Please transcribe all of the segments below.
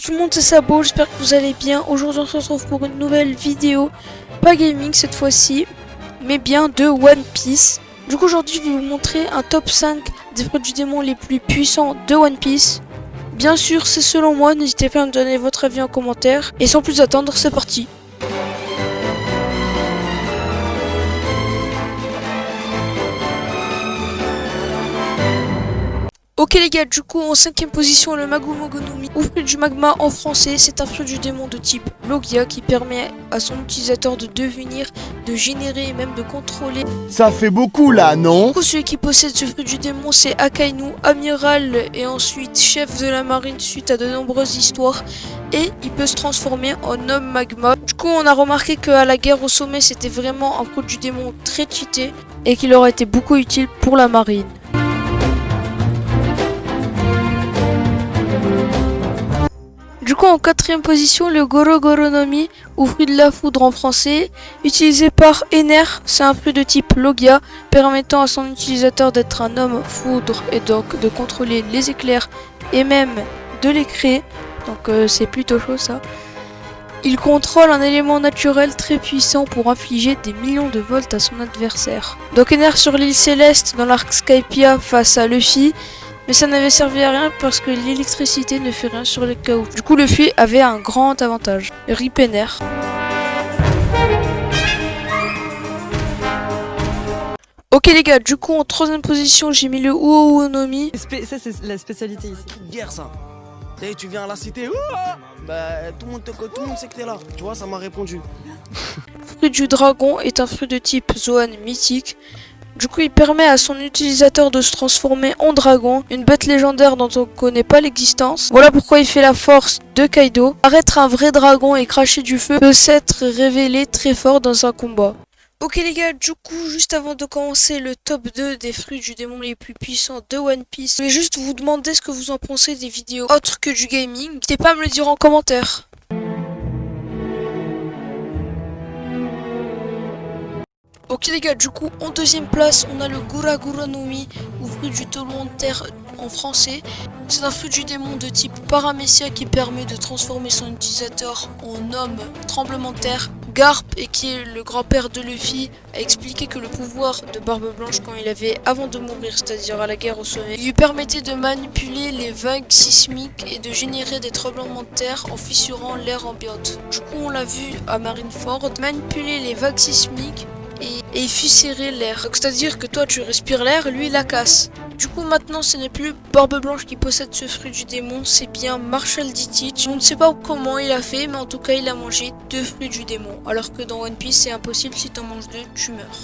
Tout le monde, c'est Sabo, j'espère que vous allez bien. Aujourd'hui on se retrouve pour une nouvelle vidéo, pas gaming cette fois-ci, mais bien de One Piece. Du coup aujourd'hui je vais vous montrer un top 5 des fruits du démon les plus puissants de One Piece. Bien sûr c'est selon moi, n'hésitez pas à me donner votre avis en commentaire. Et sans plus attendre, c'est parti. Ok les gars, du coup en 5ème position le Magumogonomi, ou fruit du magma en français. C'est un fruit du démon de type Logia qui permet à son utilisateur de devenir, de générer et même de contrôler. Ça fait beaucoup là, non? Du coup celui qui possède ce fruit du démon c'est Akainu, amiral et ensuite chef de la marine suite à de nombreuses histoires. Et il peut se transformer en homme magma. Du coup on a remarqué qu'à la guerre au sommet c'était vraiment un fruit du démon très cheaté et qu'il aurait été beaucoup utile pour la marine. Du coup en 4ème position le Gorogoronomi, ou fruit de la foudre en français, utilisé par Ener. C'est un fruit de type Logia permettant à son utilisateur d'être un homme foudre et donc de contrôler les éclairs et même de les créer. Donc c'est plutôt chaud ça. Il contrôle un élément naturel très puissant pour infliger des millions de volts à son adversaire. Donc Ener sur l'île Céleste dans l'arc Skypiea face à Luffy. Mais ça n'avait servi à rien parce que l'électricité ne fait rien sur les chaos. Du coup, Luffy avait un grand avantage. Rip Ener. Ok les gars, du coup en 3ème position j'ai mis le Uonomi. Ça c'est la spécialité ici. Guerre ça. Et tu viens à la cité, bah tout le monde sait que t'es là. Tu vois, ça m'a répondu. Fruit du dragon est un fruit de type Zoan mythique. Du coup, il permet à son utilisateur de se transformer en dragon, une bête légendaire dont on ne connaît pas l'existence. Voilà pourquoi il fait la force de Kaido. Paraître un vrai dragon et cracher du feu peut s'être révélé très fort dans un combat. Ok les gars, du coup, juste avant de commencer le top 2 des fruits du démon les plus puissants de One Piece, je vais juste vous demander ce que vous en pensez des vidéos autres que du gaming. N'hésitez pas à me le dire en commentaire. Ok les gars, du coup en 2ème place on a le Gorogoronomi, ou fruit du Taureau de terre en français. C'est un fruit du démon de type Paramecia qui permet de transformer son utilisateur en homme tremblement de terre. Garp, et qui est le grand-père de Luffy, a expliqué que le pouvoir de Barbe Blanche quand il avait avant de mourir, c'est-à-dire à la guerre au sommet, lui permettait de manipuler les vagues sismiques et de générer des tremblements de terre en fissurant l'air ambiante. Du coup on l'a vu à Marineford, manipuler les vagues sismiques et fissurer l'air. Donc c'est-à-dire que toi tu respires l'air, lui il la casse. Du coup maintenant ce n'est plus Barbe Blanche qui possède ce fruit du démon, c'est bien Marshall D. Teach. On ne sait pas comment il a fait, mais en tout cas il a mangé 2 fruits du démon. Alors que dans One Piece c'est impossible, si t'en manges 2 tu meurs.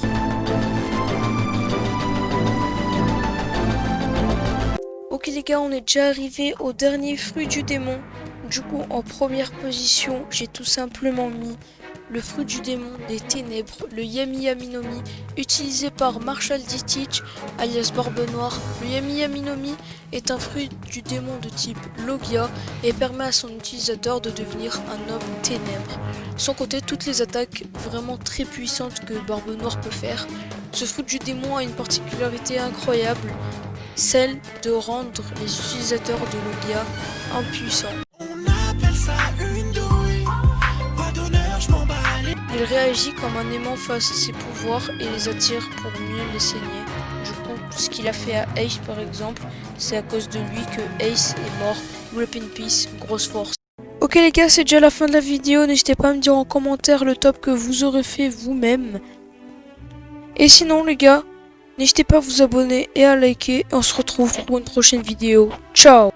Ok les gars, on est déjà arrivé au dernier fruit du démon. Du coup en première position j'ai tout simplement mis le fruit du démon des ténèbres, le Yami Yami no Mi, utilisé par Marshall D. Teach, alias Barbe Noire. Le Yami Yami no Mi est un fruit du démon de type Logia et permet à son utilisateur de devenir un homme ténèbres. Sans compter toutes les attaques vraiment très puissantes que Barbe Noire peut faire. Ce fruit du démon a une particularité incroyable, celle de rendre les utilisateurs de Logia impuissants. Il réagit comme un aimant face à ses pouvoirs et les attire pour mieux les saigner. Du coup, ce qu'il a fait à Ace par exemple, c'est à cause de lui que Ace est mort. Rip in peace, grosse force. Ok les gars, c'est déjà la fin de la vidéo. N'hésitez pas à me dire en commentaire le top que vous aurez fait vous-même. Et sinon les gars, n'hésitez pas à vous abonner et à liker. Et on se retrouve pour une prochaine vidéo. Ciao!